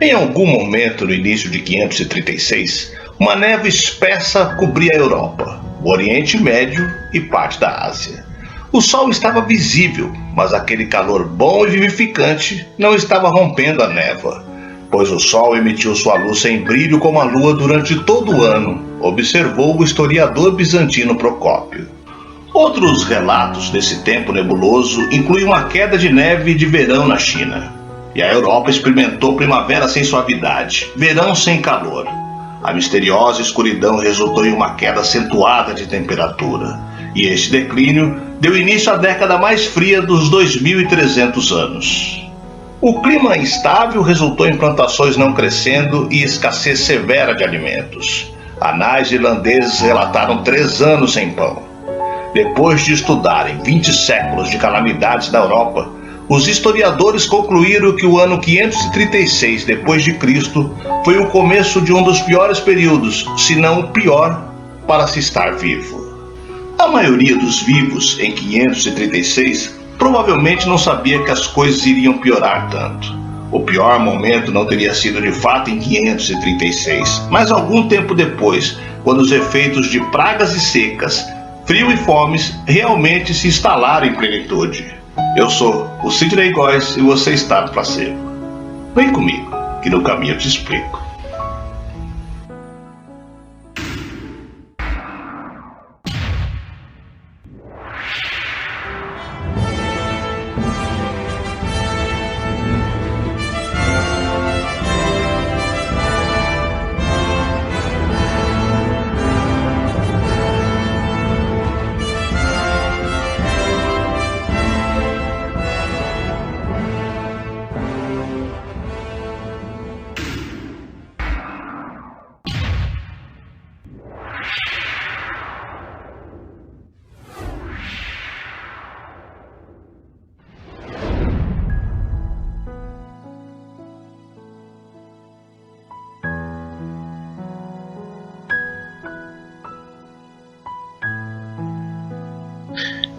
Em algum momento no início de 536, uma névoa espessa cobria a Europa, o Oriente Médio e parte da Ásia. O sol estava visível, mas aquele calor bom e vivificante não estava rompendo a névoa, pois o sol emitiu sua luz sem brilho como a lua durante todo o ano, observou o historiador bizantino Procópio. Outros relatos desse tempo nebuloso incluem uma queda de neve de verão na China. E a Europa experimentou primavera sem suavidade, verão sem calor. A misteriosa escuridão resultou em uma queda acentuada de temperatura. E este declínio deu início à década mais fria dos 2300 anos. O clima instável resultou em plantações não crescendo e escassez severa de alimentos. Anais irlandeses relataram 3 anos sem pão. Depois de estudarem 20 séculos de calamidades na Europa, os historiadores concluíram que o ano 536 d.C. foi o começo de um dos piores períodos, se não o pior, para se estar vivo. A maioria dos vivos em 536 provavelmente não sabia que as coisas iriam piorar tanto. O pior momento não teria sido de fato em 536, mas algum tempo depois, quando os efeitos de pragas e secas, frio e fomes realmente se instalaram em plenitude. Eu sou o Sidney Góes e você está no Placebo. Vem comigo, que no caminho eu te explico.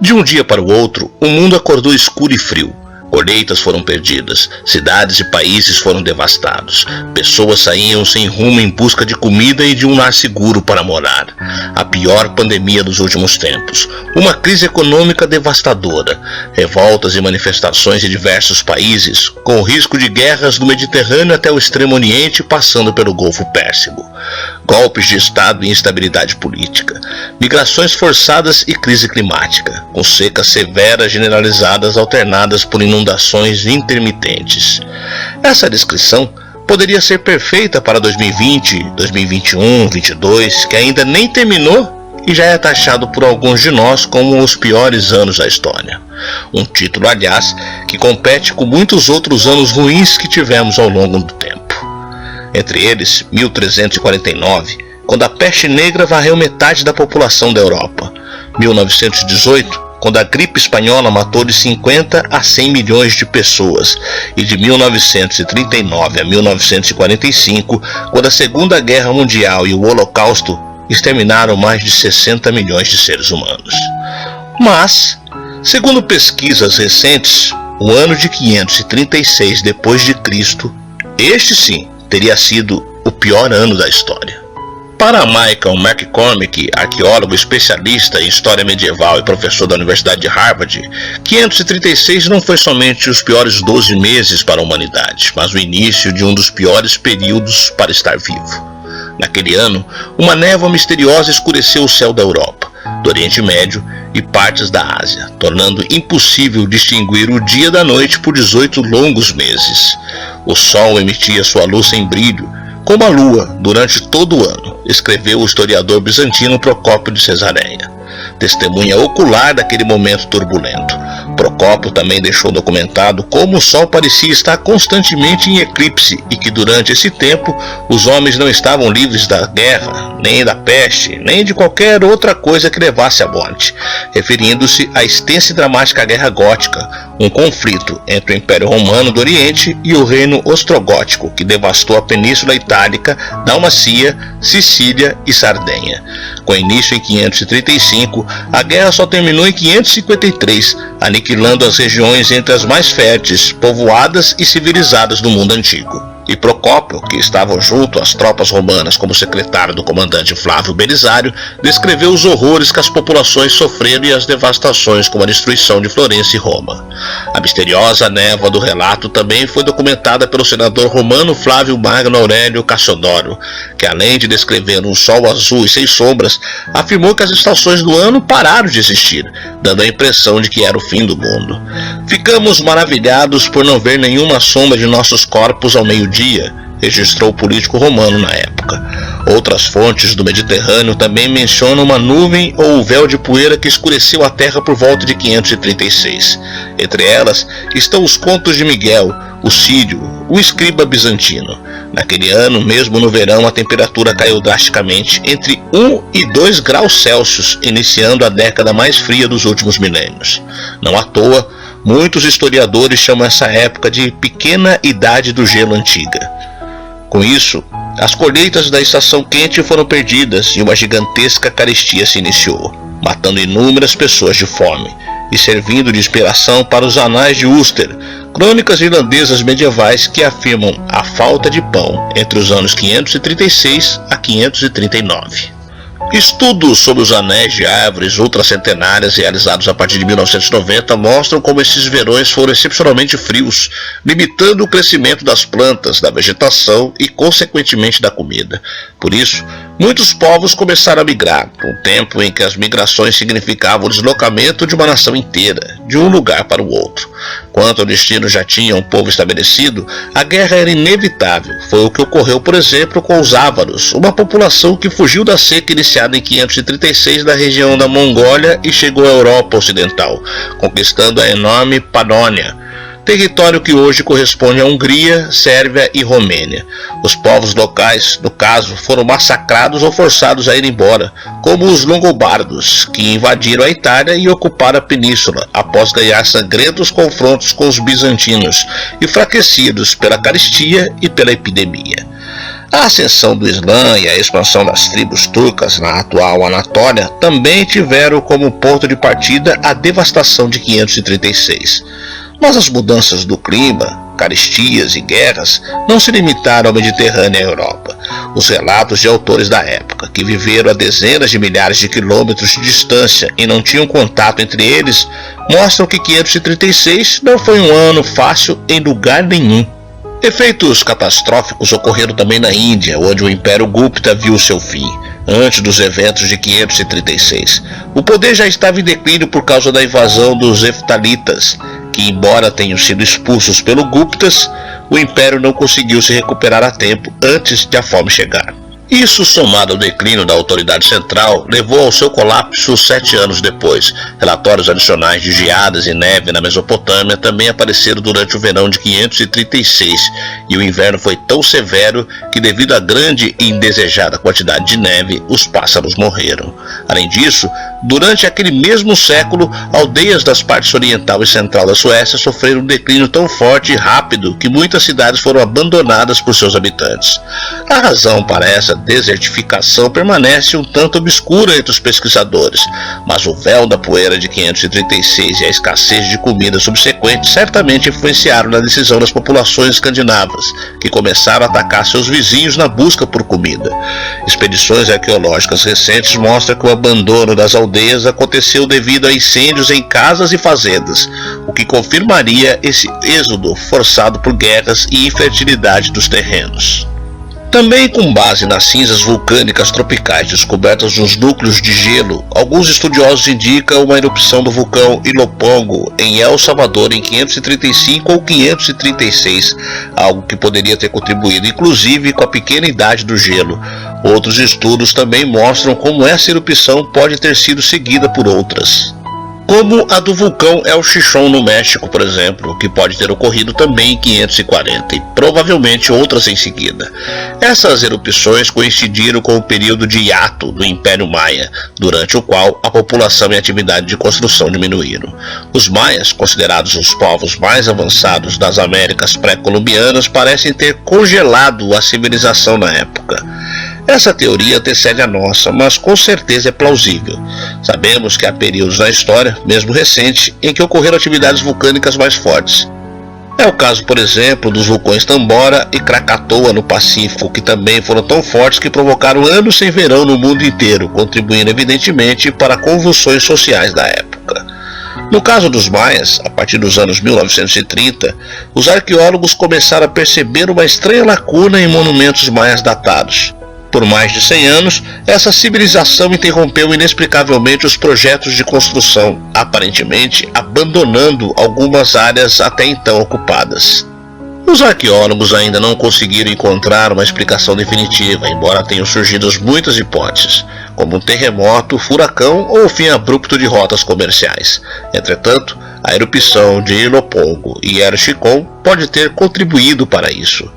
De um dia para o outro, o mundo acordou escuro e frio. Colheitas foram perdidas, cidades e países foram devastados. Pessoas saíam sem rumo em busca de comida e de um lar seguro para morar. A pior pandemia dos últimos tempos. Uma crise econômica devastadora. Revoltas e manifestações em diversos países, com o risco de guerras do Mediterrâneo até o Extremo Oriente, passando pelo Golfo Pérsico. Golpes de Estado e instabilidade política. Migrações forçadas e crise climática, com secas severas generalizadas alternadas por inundações intermitentes. Essa descrição poderia ser perfeita para 2020, 2021, 2022, que ainda nem terminou e já é taxado por alguns de nós como os piores anos da história. Um título, aliás, que compete com muitos outros anos ruins que tivemos ao longo do tempo. Entre eles, 1349, quando a peste negra varreu metade da população da Europa. 1918, quando a gripe espanhola matou de 50 a 100 milhões de pessoas. E de 1939 a 1945, quando a Segunda Guerra Mundial e o Holocausto exterminaram mais de 60 milhões de seres humanos. Mas, segundo pesquisas recentes, o ano de 536 d.C., este sim, teria sido o pior ano da história. Para Michael McCormick, arqueólogo especialista em história medieval e professor da Universidade de Harvard, 536 não foi somente os piores 12 meses para a humanidade, mas o início de um dos piores períodos para estar vivo. Naquele ano, uma névoa misteriosa escureceu o céu da Europa, do Oriente Médio e partes da Ásia, tornando impossível distinguir o dia da noite por 18 longos meses. O sol emitia sua luz sem brilho, como a lua, durante todo o ano, escreveu o historiador bizantino Procópio de Cesareia, testemunha ocular daquele momento turbulento. Procópio também deixou documentado como o sol parecia estar constantemente em eclipse e que durante esse tempo os homens não estavam livres da guerra, nem da peste, nem de qualquer outra coisa que levasse à morte, referindo-se à extensa e dramática Guerra Gótica, um conflito entre o Império Romano do Oriente e o Reino Ostrogótico, que devastou a Península Itálica, Dalmácia, Sicília e Sardenha. Com início em 535, a guerra só terminou em 553, aniquilando as regiões entre as mais férteis, povoadas e civilizadas do mundo antigo. e Procópio, que estavam junto às tropas romanas como secretário do comandante Flávio Belisário, descreveu os horrores que as populações sofreram e as devastações como a destruição de Florença e Roma. A misteriosa névoa do relato também foi documentada pelo senador romano Flávio Magno Aurélio Cassiodoro, que além de descrever um sol azul e sem sombras, afirmou que as estações do ano pararam de existir, dando a impressão de que era o fim do mundo. Ficamos maravilhados por não ver nenhuma sombra de nossos corpos ao meio-dia, registrou o político romano na época. Outras fontes do Mediterrâneo também mencionam uma nuvem ou véu de poeira que escureceu a terra por volta de 536. Entre elas estão os contos de Miguel, o Sírio, o escriba bizantino. Naquele ano, mesmo no verão, a temperatura caiu drasticamente entre 1 e 2 graus Celsius, iniciando a década mais fria dos últimos milênios. Não à toa, muitos historiadores chamam essa época de Pequena Idade do Gelo Antiga. Com isso, as colheitas da estação quente foram perdidas e uma gigantesca carestia se iniciou, matando inúmeras pessoas de fome e servindo de inspiração para os Anais de Uster, crônicas irlandesas medievais que afirmam a falta de pão entre os anos 536 a 539. Estudos sobre os anéis de árvores ultracentenárias realizados a partir de 1990 mostram como esses verões foram excepcionalmente frios, limitando o crescimento das plantas, da vegetação e, consequentemente, da comida. Por isso, muitos povos começaram a migrar, um tempo em que as migrações significavam o deslocamento de uma nação inteira, de um lugar para o outro. Quanto ao destino já tinha um povo estabelecido, a guerra era inevitável. Foi o que ocorreu, por exemplo, com os ávaros, uma população que fugiu da seca iniciada em 536 da região da Mongólia e chegou à Europa Ocidental, conquistando a enorme Panônia, território que hoje corresponde à Hungria, Sérvia e Romênia. Os povos locais, no caso, foram massacrados ou forçados a ir embora, como os longobardos, que invadiram a Itália e ocuparam a península, após ganhar sangrentos confrontos com os bizantinos, enfraquecidos pela carestia e pela epidemia. A ascensão do Islã e a expansão das tribos turcas na atual Anatólia também tiveram como ponto de partida a devastação de 536. Mas as mudanças do clima, carestias e guerras não se limitaram ao Mediterrâneo e à Europa. Os relatos de autores da época, que viveram a dezenas de milhares de quilômetros de distância e não tinham contato entre eles, mostram que 536 não foi um ano fácil em lugar nenhum. Efeitos catastróficos ocorreram também na Índia, onde o Império Gupta viu seu fim, antes dos eventos de 536. O poder já estava em declínio por causa da invasão dos Heftalitas, que, embora tenham sido expulsos pelo Guptas, o Império não conseguiu se recuperar a tempo antes de a fome chegar. Isso, somado ao declínio da autoridade central, levou ao seu colapso 7 anos depois. Relatórios adicionais de geadas e neve na Mesopotâmia também apareceram durante o verão de 536, e o inverno foi tão severo que, devido à grande e indesejada quantidade de neve, os pássaros morreram. Além disso, durante aquele mesmo século, aldeias das partes oriental e central da Suécia sofreram um declínio tão forte e rápido que muitas cidades foram abandonadas por seus habitantes. A razão para essa desertificação permanece um tanto obscura entre os pesquisadores, mas o véu da poeira de 536 e a escassez de comida subsequente certamente influenciaram na decisão das populações escandinavas, que começaram a atacar seus vizinhos na busca por comida. Expedições arqueológicas recentes mostram que o abandono das aldeias aconteceu devido a incêndios em casas e fazendas, o que confirmaria esse êxodo forçado por guerras e infertilidade dos terrenos. Também com base nas cinzas vulcânicas tropicais descobertas nos núcleos de gelo, alguns estudiosos indicam uma erupção do vulcão Ilopango em El Salvador em 535 ou 536, algo que poderia ter contribuído inclusive com a pequena idade do gelo. Outros estudos também mostram como essa erupção pode ter sido seguida por outras, como a do vulcão El Chichón no México, por exemplo, que pode ter ocorrido também em 540 e provavelmente outras em seguida. Essas erupções coincidiram com o período de hiato do Império Maia, durante o qual a população e a atividade de construção diminuíram. Os maias, considerados os povos mais avançados das Américas pré-colombianas, parecem ter congelado a civilização na época. Essa teoria antecede a nossa, mas com certeza é plausível. Sabemos que há períodos na história, mesmo recente, em que ocorreram atividades vulcânicas mais fortes. É o caso, por exemplo, dos vulcões Tambora e Krakatoa no Pacífico, que também foram tão fortes que provocaram anos sem verão no mundo inteiro, contribuindo evidentemente para convulsões sociais da época. No caso dos maias, a partir dos anos 1930, os arqueólogos começaram a perceber uma estranha lacuna em monumentos maias datados. Por mais de 100 anos, essa civilização interrompeu inexplicavelmente os projetos de construção, aparentemente abandonando algumas áreas até então ocupadas. Os arqueólogos ainda não conseguiram encontrar uma explicação definitiva, embora tenham surgido muitas hipóteses, como um terremoto, furacão ou o fim abrupto de rotas comerciais. Entretanto, a erupção de Ilopongo e Erechicon pode ter contribuído para isso.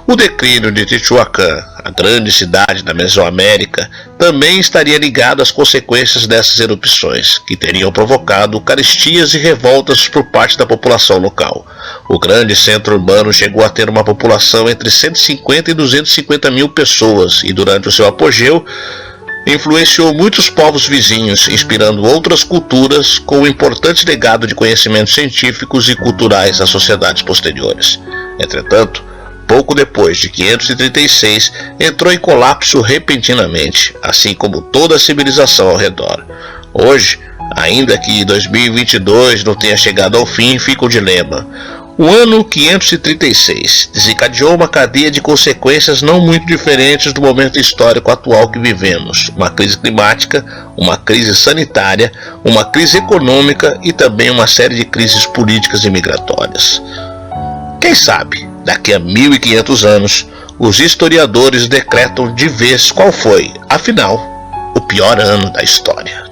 O declínio de Teotihuacan, a grande cidade da Mesoamérica, também estaria ligado às consequências dessas erupções, que teriam provocado caristias e revoltas por parte da população local. O grande centro urbano chegou a ter uma população entre 150 e 250 mil pessoas e, durante o seu apogeu, influenciou muitos povos vizinhos, inspirando outras culturas com um importante legado de conhecimentos científicos e culturais às sociedades posteriores. Entretanto, pouco depois de 536, entrou em colapso repentinamente, assim como toda a civilização ao redor. Hoje, ainda que 2022 não tenha chegado ao fim, fica o dilema. O ano 536 desencadeou uma cadeia de consequências não muito diferentes do momento histórico atual que vivemos. Uma crise climática, uma crise sanitária, uma crise econômica e também uma série de crises políticas e migratórias. Quem sabe, daqui a 1500 anos, os historiadores decretam de vez qual foi, afinal, o pior ano da história.